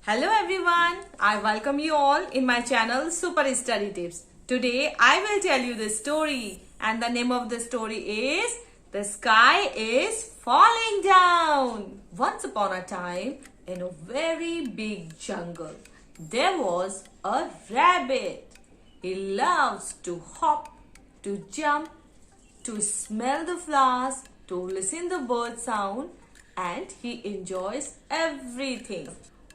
Hello everyone, I welcome you all in my channel Super Study Tips. Today I will tell you the story and the name of the story is The Sky is Falling Down. Once upon a time in a very big jungle, there was a rabbit. He loves to hop, to jump, to smell the flowers, to listen the bird sound, and he enjoys everything.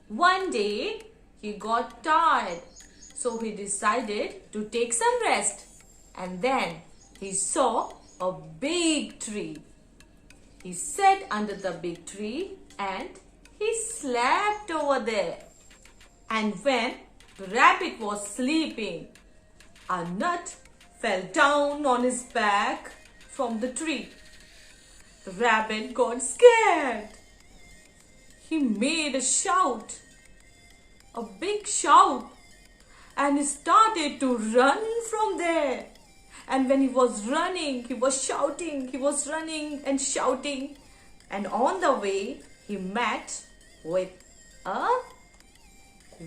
One day he got tired, so he decided to take some rest, and then he saw a big tree. He sat under the big tree and he slept over there. And when the rabbit was sleeping, a nut fell down on his back from the tree. The rabbit got scared. He made a shout, a big shout, and he started to run from there. And when he was running, he was shouting, he was running and shouting. And on the way, he met with a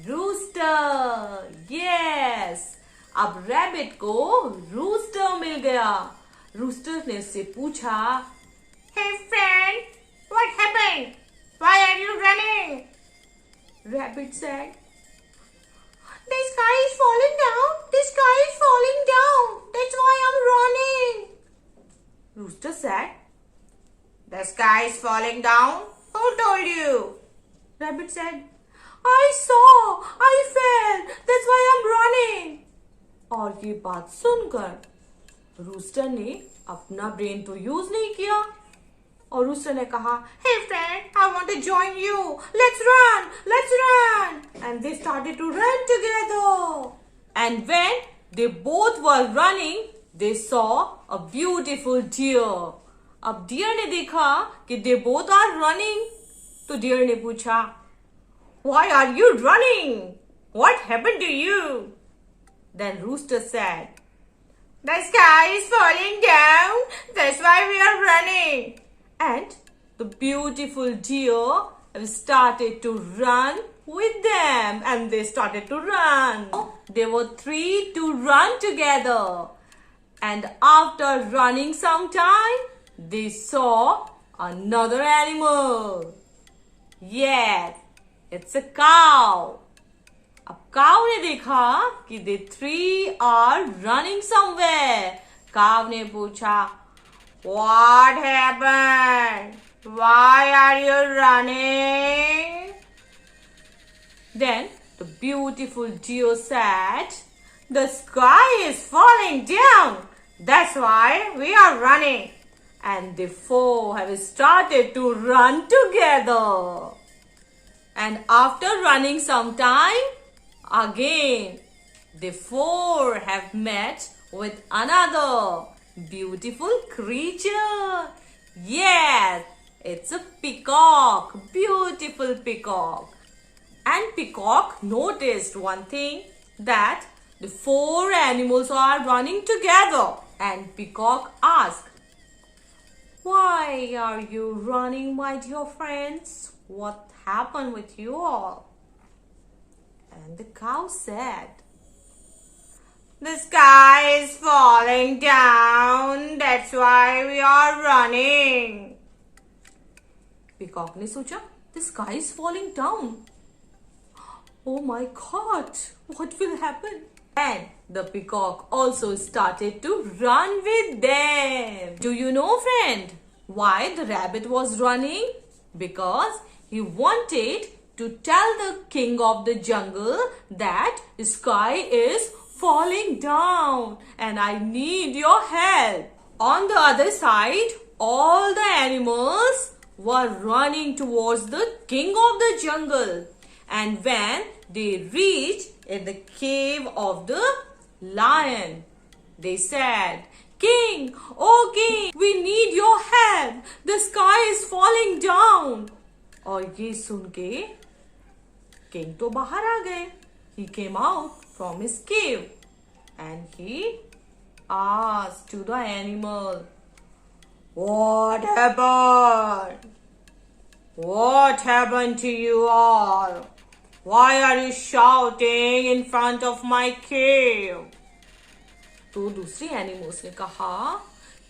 rooster. Yes, अब rabbit को rooster मिल गया. Rooster ने उससे पूछा, Hey friend, what happened? Why are you running? Rabbit said, The sky is falling down. The sky is falling down. That's why I'm running. Rooster said, The sky is falling down? Who told you? Rabbit said, I saw. I fell. That's why I'm running. और ये बात सुनकर rooster ने अपना brain तो use नहीं किया और रूस्टर ने कहा, Hey friend, I want to join you. Let's run. Let's run. And they started to run together. And when they both were running, they saw a beautiful deer. अब dear ने देखा कि they both are running. तो dear ने पूछा, Why are you running? What happened to you? Then rooster said, The sky is falling down. That's why we are running. And the beautiful deer started to run with them. And they started to run. There were three to run together. And after running some time, they saw another animal. Yes, it's a cow. अब काव ने देखा कि the three are running somewhere. काव ने पूछा, What happened? Why are you running? Then the beautiful deer said, The sky is falling down. That's why we are running. And the four have started to run together. And after running some time, again, the four have met with another beautiful creature. Yes, it's a peacock, beautiful peacock. And peacock noticed one thing, that the four animals are running together. And peacock asked, Why are you running, my dear friends? What happened with you all? And the cow said, The sky is falling down. That's why we are running. Peacock ने सोचा, The sky is falling down. Oh my God, what will happen? And the peacock also started to run with them. Do you know, friend, why the rabbit was running? Because he wanted to tell the king of the jungle that the sky is falling down and I need your help. On the other side, all the animals were running towards the king of the jungle. And when they reached in the cave of the lion, they said, King, oh king, we need your help. The sky is falling down. और ये सुन के king तो बाहर आ गए. He came out from his cave and he asked to the animal, What happened? What happened to you all? Why are you shouting in front of my cave? तो दूसरी animals ने कहा,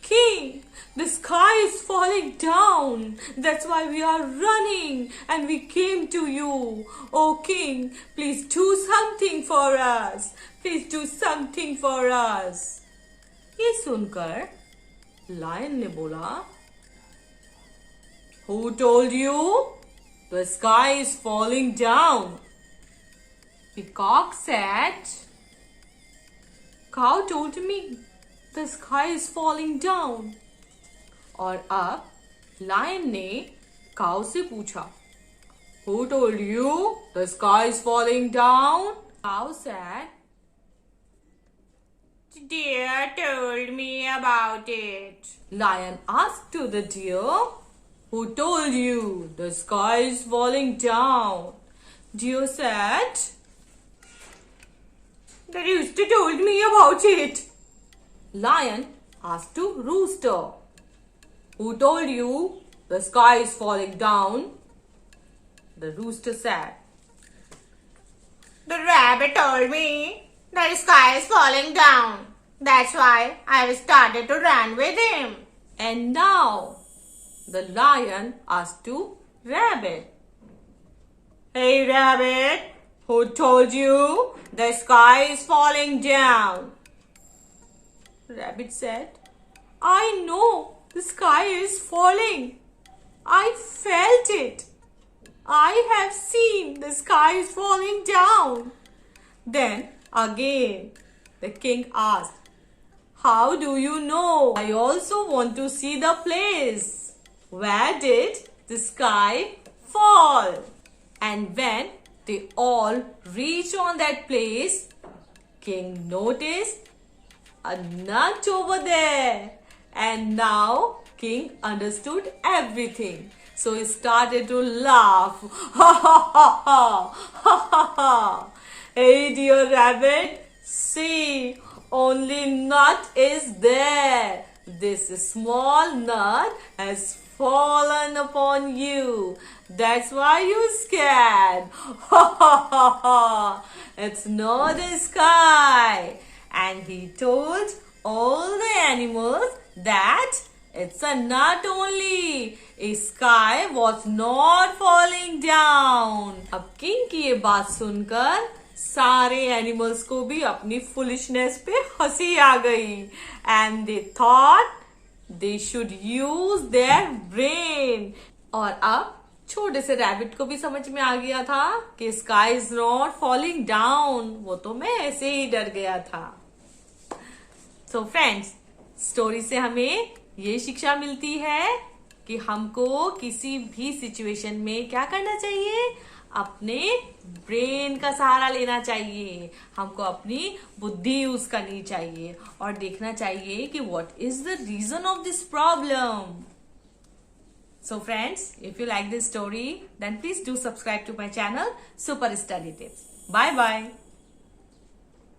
King, the sky is falling down. That's why we are running and we came to you. Oh King, please do something for us. Please do something for us. ये सुनकर lion ने बोला, Who told you? The sky is falling down. Peacock said, Cow told me the sky is falling down. और अब lion ने काऊ से पूछा, Who told you the sky is falling down? Cow said, Deer told me about it. Lion asked to the deer, Who told you the sky is falling down? Deer said, The rooster told me about it. Lion asked to Rooster, Who told you the sky is falling down? The rooster said, The rabbit told me the sky is falling down. That's why I started to run with him. And now the lion asked to Rabbit, Hey Rabbit, who told you the sky is falling down? Rabbit said, I know the sky is falling. I felt it. I have seen the sky is falling down. Then again the king asked, How do you know? I also want to see the place. Where did the sky fall? And when they all reached on that place, king noticed a nut over there. And now king understood everything. So he started to laugh. Ha ha ha ha ha ha ha. Hey dear rabbit, see, only nut is there. This small nut has fallen upon you. That's why you scared. Ha ha ha ha. It's not the sky. And he told all the animals that it's a nut only. A sky was not falling down. अब king की ये बात सुनकर सारे animals को भी अपनी foolishness पे हंसी आ गई. And they thought they should use their brain. और अब छोटे से रैबिट को भी समझ में आ गया था कि sky is not falling down. वो तो मैं ऐसे ही डर गया था. सो फ्रेंड्स, स्टोरी से हमें ये शिक्षा मिलती है कि हमको किसी भी सिचुएशन में क्या करना चाहिए, अपने ब्रेन का सहारा लेना चाहिए. हमको अपनी बुद्धि यूज करनी चाहिए और देखना चाहिए कि what is the reason of this problem. So friends, if you like this story, then please do subscribe to my channel Super Study Tips. Bye bye.